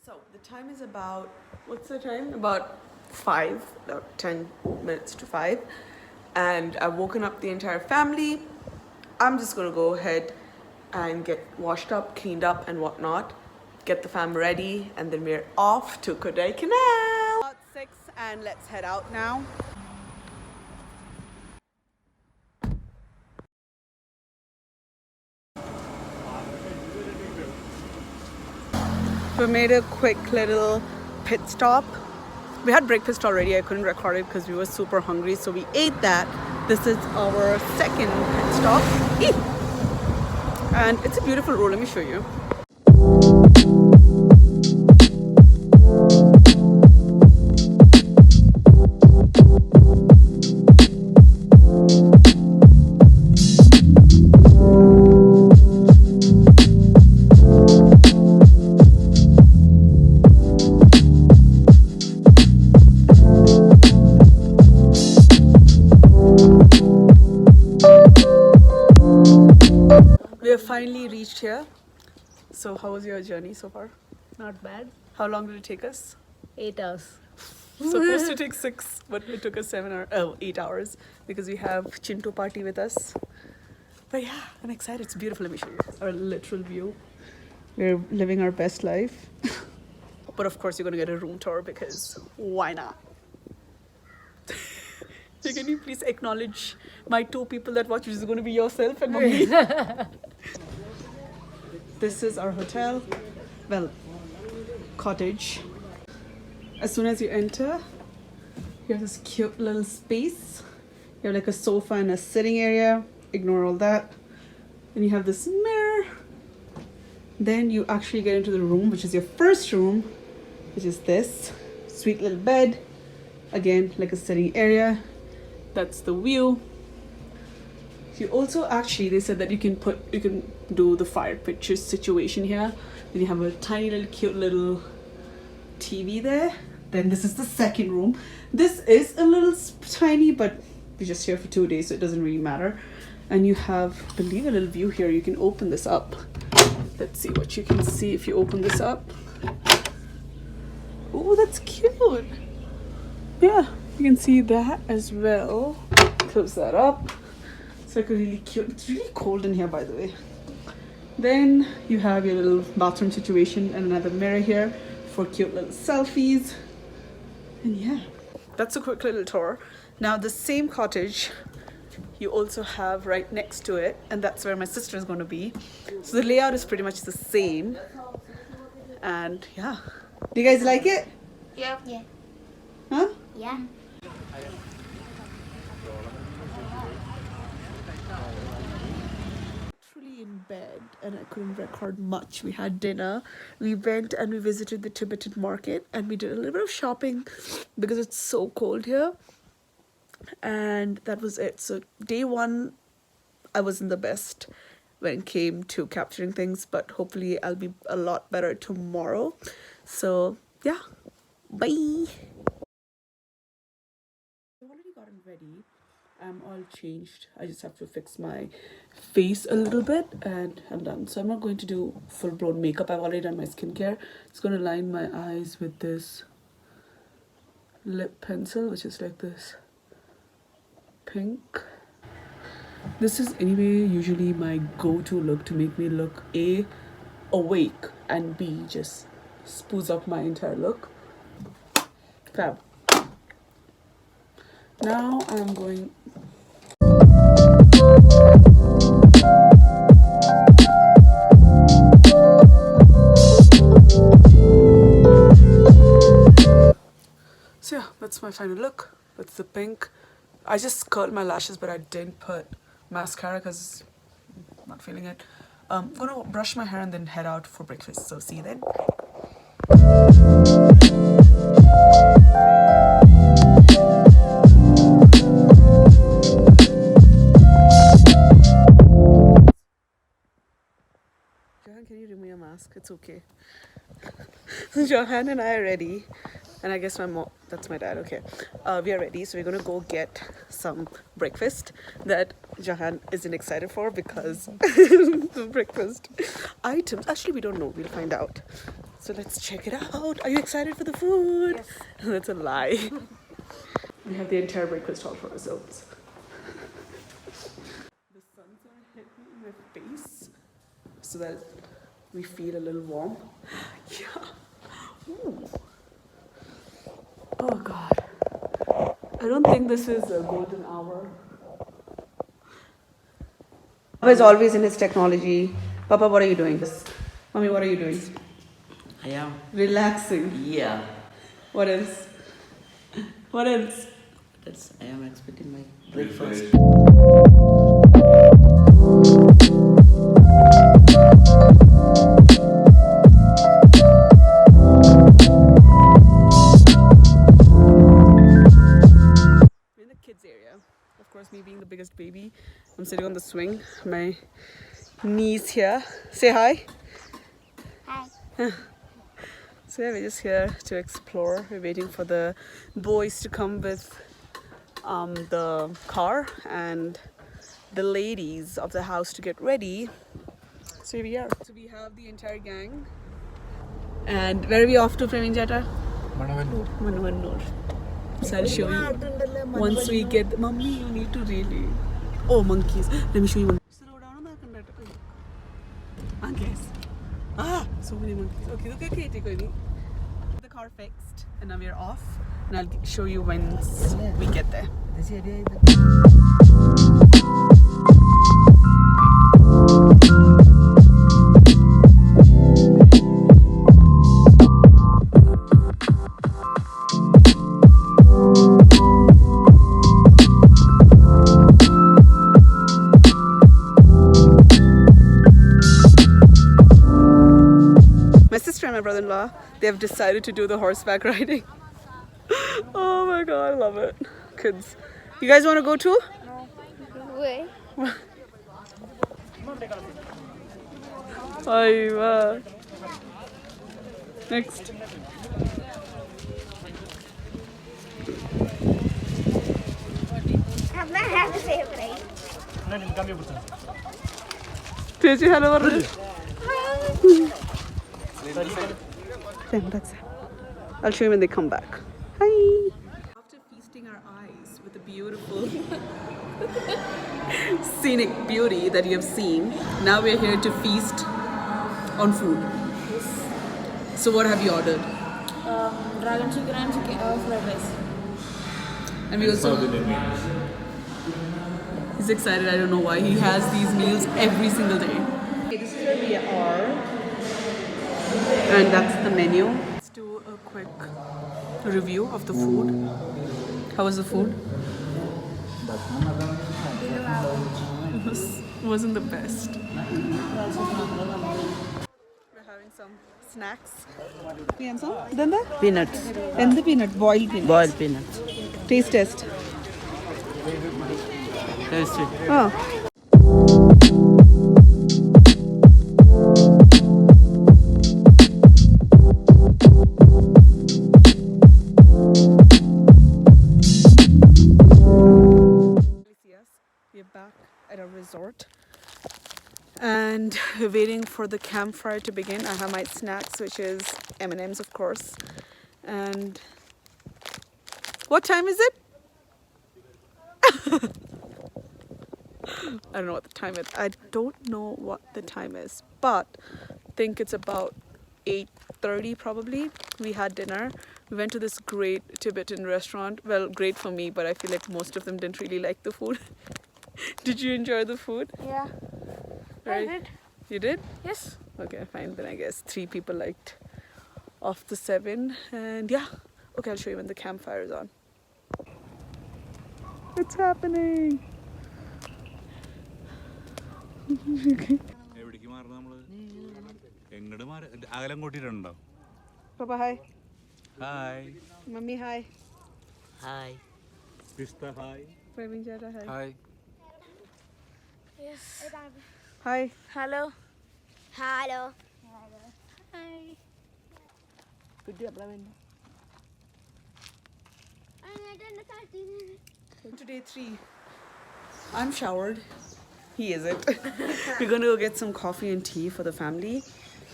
So the time is about, what's the time? About 5, 10 minutes to 5. And I've woken up the entire family. I'm just gonna go ahead and get washed up, cleaned up and whatnot. Get the fam ready and then we're off to KODAIKANAL. About 6 and let's head out now. We made a quick little pit stop. We had breakfast already. I couldn't record it because we were super hungry, so we ate that. This is our second pit stop. And it's a beautiful road. Let me show you. We have finally reached here. So how was your journey so far? Not bad. How long did it take us? 8 hours. Supposed to take 6, but it took us 8 hours because we have Chinto party with us. But yeah, I'm excited. It's beautiful. Let me show you our literal view. We're living our best life. But of course, you're gonna get a room tour because why not? So can you please acknowledge my 2 people that watch, which is going to be yourself and mommy? This is our hotel. Well, cottage. As soon as you enter, you have this cute little space. You have like a sofa and a sitting area. Ignore all that. Then you have this mirror. Then you actually get into the room, which is your first room, which is this sweet little bed. Again, like a sitting area. That's the view. You also actually, they said that you can do the fire pictures situation here. Then you have a tiny little cute little TV there. Then this is the second room. This is a little tiny, but we're just here for 2 days, so it doesn't really matter. And you have, I believe, a little view here. You can open this up. Let's see what you can see if you open this up. Oh, that's cute. Yeah, you can see that as well. Close that up. It's like a really cute, it's really cold in here, by the way. Then you have your little bathroom situation and another mirror here for cute little selfies. And yeah, that's a quick little tour. Now the same cottage you also have right next to it, and that's where my sister is going to be. So the layout is pretty much the same. And yeah, do you guys like it? Yeah. Yeah. Huh? Yeah. In bed and I couldn't record much. We had dinner, we went and we visited the Tibetan market and we did a little bit of shopping because it's so cold here, and that was it. So day 1 I wasn't the best when it came to capturing things, but hopefully I'll be a lot better tomorrow. So yeah, bye. I've already gotten ready. I'm all changed. I just have to fix my face a little bit and I'm done. So I'm not going to do full-blown makeup. I've already done my skincare. It's going to line my eyes with this lip pencil, which is like this pink. This is anyway usually my go-to look to make me look A, awake, and B, just spruce up my entire look. Fab. Now I'm going. So yeah, that's my final look. That's the pink. I just curled my lashes, but I didn't put mascara because I'm not feeling it. I'm gonna brush my hair and then head out for breakfast. So see you then. Johan, can you remove your mask? It's okay. Johan and I are ready. And I guess my mom, that's my dad, okay. We are ready, so we're gonna go get some breakfast that Johan isn't excited for because the breakfast items, actually we don't know, we'll find out. So let's check it out. Are you excited for the food? Yes. That's a lie. We have the entire breakfast all for ourselves. The sun's gonna hit me in my face so that we feel a little warm. Yeah. Ooh. Oh God. I don't think this is a golden hour. Papa is always in his technology. Papa, what are you doing? Mommy, what are you doing? I am. Relaxing. Yeah. What else? What else? I am expecting my breakfast. We're in the kids area. Of course, me being the biggest baby, I'm sitting on the swing. My niece here. Say hi. Hi. So yeah, we're just here to explore. We're waiting for the boys to come with the car and the ladies of the house to get ready. So here we are. So we have the entire gang. And where are we off to, Praveen Jata? Manavannur. So I'll show you once we get. Mummy, you need to really. Oh, monkeys. Let me show you one. Slow down on that. Monkeys. Ah, so many monkeys. Okay. The car fixed, and now we're off. And I'll show you once we get there. My sister and my brother-in-law, they have decided to do the horseback riding. Oh my God, I love it. Kids. You guys want to go too? No. Wait. Aywa. Next. I'm not have to say it right. Teji, hello. That's it. I'll show you when they come back. Hi. After feasting our eyes with the beautiful scenic beauty that you have seen, now we're here to feast on food. So what have you ordered? Dragon chicken and fried rice. And we also. He's excited. I don't know why. He has these meals every single day. Okay, this is where we are, and that's the menu. Let's do a quick review of the food. How was the food? It wasn't the best. We're having some snacks. We have some? Danda? Peanuts. And the peanut, boiled peanut. Boiled peanuts. Taste test. Tasty. Oh. We're back at our resort and we're waiting for the campfire to begin. I have my snacks, which is M&Ms, of course. And what time is it? I don't know what the time is. I don't know what the time is, but I think it's about 8:30 probably. We had dinner. We went to this great Tibetan restaurant. Well, great for me, but I feel like most of them didn't really like the food. Did you enjoy the food? Yeah. Right? I did. You did? Yes. Okay, fine. Then I guess 3 people liked of the 7. And yeah. Okay, I'll show you when the campfire is on. It's happening. Papa, hi. Hi. Mummy, hi. Hi. Pista, hi. Praveen Jada, hi. Hi. Yes. Hi. Hello. Hello. Hi. Good job, Lavender. Today 3. I'm showered. He isn't. We're gonna go get some coffee and tea for the family.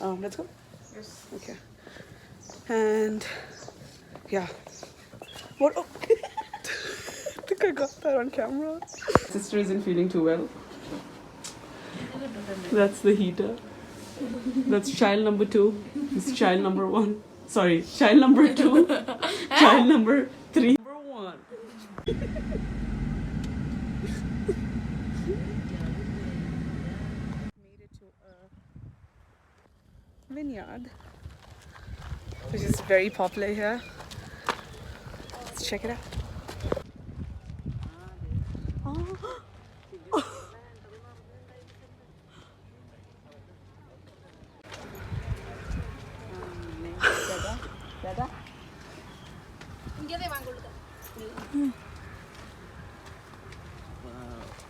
Let's go. Yes. Okay. And yeah. What? Oh. I think I got that on camera. Sister isn't feeling too well. That's the heater. That's child number 2. This is child number 1. Sorry, child number 2. Child number 3. Number 1. Made it to a vineyard, which is very popular here. Let's check it out.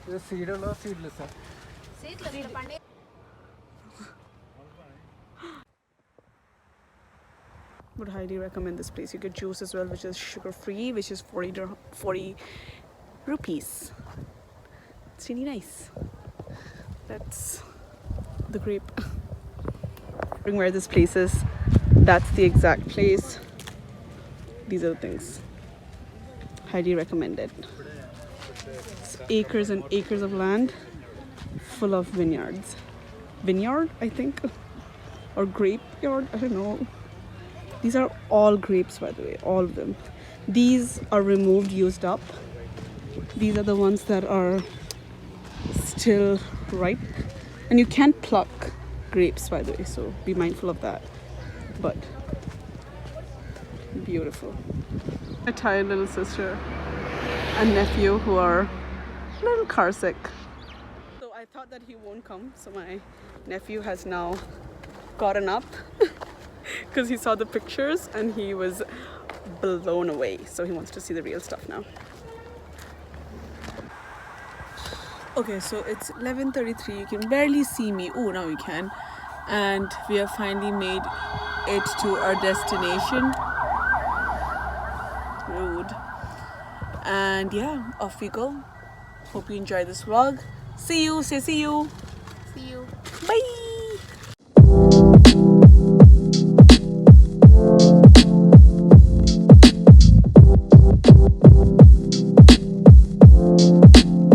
Is seeded or seedless? Would highly recommend this place. You get juice as well, which is sugar free, which is 40 rupees. It's really nice. That's the grape. Where this place is, that's the exact place. These are the things. Highly recommended. It's acres and acres of land full of vineyards. Vineyard, I think, or grape yard, I don't know. These are all grapes, by the way, all of them. These are removed, used up. These are the ones that are still ripe. And you can't pluck grapes, by the way, so be mindful of that. But beautiful. My tired little sister and nephew who are a little car sick. So I thought that he won't come, so my nephew has now gotten up because he saw the pictures and he was blown away. So he wants to see the real stuff now. Okay, so it's 11:33. You can barely see me. Oh, now you can. And we have finally made it to our destination. Rude. And yeah, off we go. Hope you enjoy this vlog. See you. Say see you. See you. Bye.